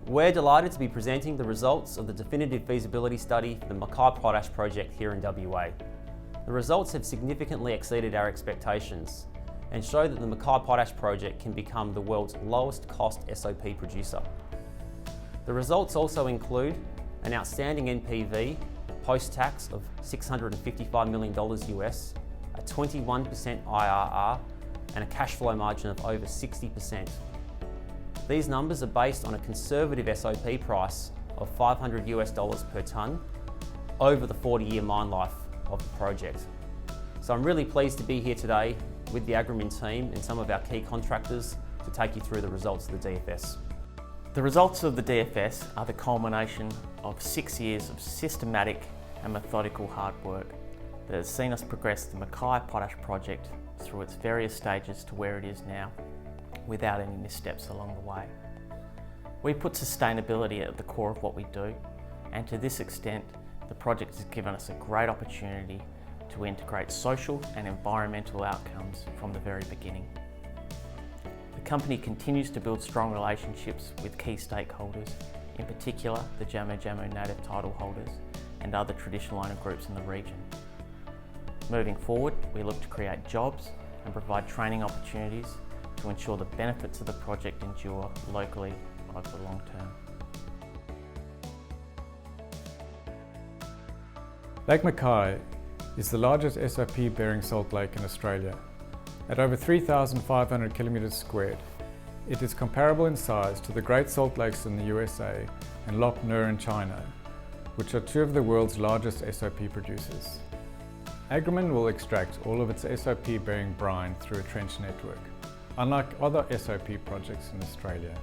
We're delighted to be presenting the results of the Definitive Feasibility Study for the Mackay Potash project here in WA. The results have significantly exceeded our expectations and show that the Mackay Potash project can become the world's lowest cost SOP producer. The results also include an outstanding NPV post-tax of $655 million US, a 21% IRR and a cash flow margin of over 60%. These numbers are based on a conservative SOP price of $500 US per tonne over the 40-year mine life of the project. So I'm really pleased to be here today with the Agrimin team and some of our key contractors to take you through the results of the DFS. The results of the DFS are the culmination of 6 years of systematic and methodical hard work that has seen us progress the Mackay Potash project through its various stages to where it is now, without any missteps along the way. We put sustainability at the core of what we do, and to this extent, the project has given us a great opportunity to integrate social and environmental outcomes from the very beginning. The company continues to build strong relationships with key stakeholders, in particular the Jamu Jamu native title holders and other traditional owner groups in the region. Moving forward, we look to create jobs and provide training opportunities to ensure the benefits of the project endure locally over the long term. Lake Mackay is the largest SOP bearing salt lake in Australia. At over 3,500 kilometres squared, it is comparable in size to the Great Salt Lakes in the USA and Lop Nur in China, which are two of the world's largest SOP producers. Agrimin will extract all of its SOP bearing brine through a trench network. Unlike other SOP projects in Australia,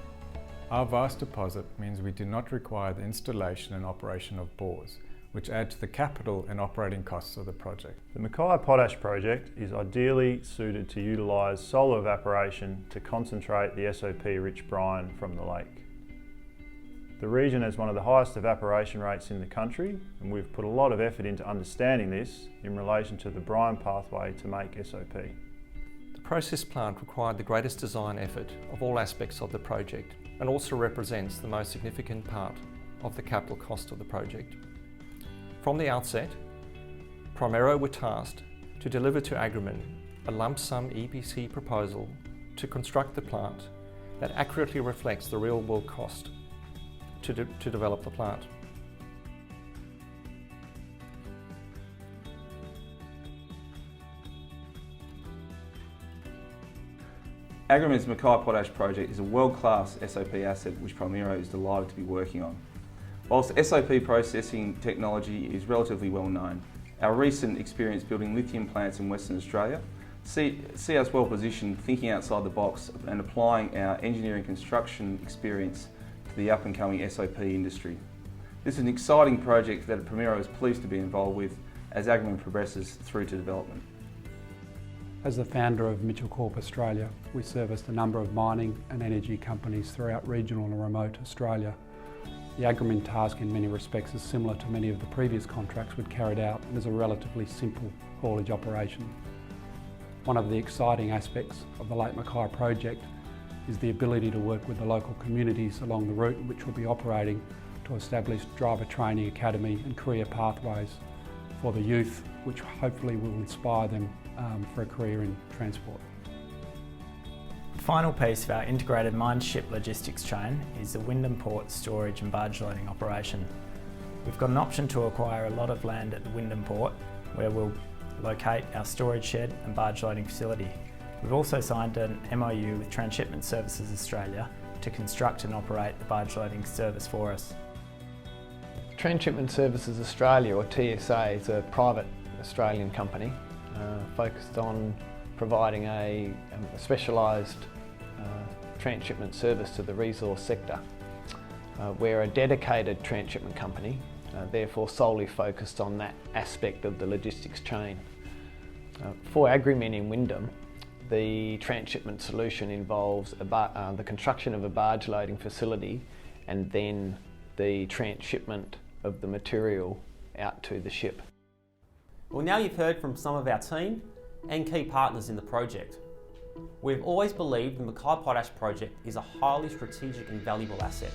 our vast deposit means we do not require the installation and operation of bores, which add to the capital and operating costs of the project. The Mackay Potash project is ideally suited to utilise solar evaporation to concentrate the SOP-rich brine from the lake. The region has one of the highest evaporation rates in the country, and we've put a lot of effort into understanding this in relation to the brine pathway to make SOP. The process plant required the greatest design effort of all aspects of the project and also represents the most significant part of the capital cost of the project. From the outset, Primero were tasked to deliver to Agrimin a lump sum EPC proposal to construct the plant that accurately reflects the real world cost to develop the plant. Agrimin's Mackay Potash project is a world-class SOP asset which Primero is delighted to be working on. Whilst SOP processing technology is relatively well known, our recent experience building lithium plants in Western Australia see us well positioned thinking outside the box and applying our engineering construction experience to the up-and-coming SOP industry. This is an exciting project that Primero is pleased to be involved with as Agrimin progresses through to development. As the founder of Mitchell Corp Australia, we serviced a number of mining and energy companies throughout regional and remote Australia. The Agrimin task in many respects is similar to many of the previous contracts we'd carried out and is a relatively simple haulage operation. One of the exciting aspects of the Lake Mackay project is the ability to work with the local communities along the route which will be operating to establish driver training academy and career pathways for the youth, which hopefully will inspire them for a career in transport. The final piece of our integrated mine ship logistics chain is the Wyndham Port storage and barge loading operation. We've got an option to acquire a lot of land at the Wyndham Port where we'll locate our storage shed and barge loading facility. We've also signed an MOU with Transshipment Services Australia to construct and operate the barge loading service for us. Transshipment Services Australia, or TSA, is a private Australian company focused on providing a specialised transshipment service to the resource sector. We're a dedicated transshipment company, therefore solely focused on that aspect of the logistics chain. For Agrimin in Wyndham, the transshipment solution involves the construction of a barge loading facility and then the transshipment of the material out to the ship. Well, now you've heard from some of our team and key partners in the project. We've always believed the Mackay Potash project is a highly strategic and valuable asset,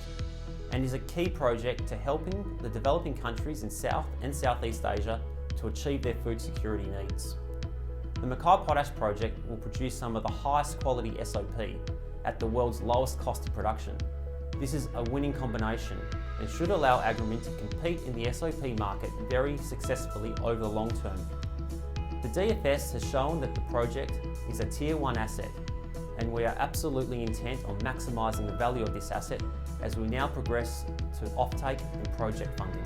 and is a key project to helping the developing countries in South and Southeast Asia to achieve their food security needs. The Mackay Potash project will produce some of the highest quality SOP at the world's lowest cost of production. This is a winning combination and should allow Agrimin to compete in the SOP market very successfully over the long term. The DFS has shown that the project is a Tier 1 asset, and we are absolutely intent on maximising the value of this asset as we now progress to offtake and project funding.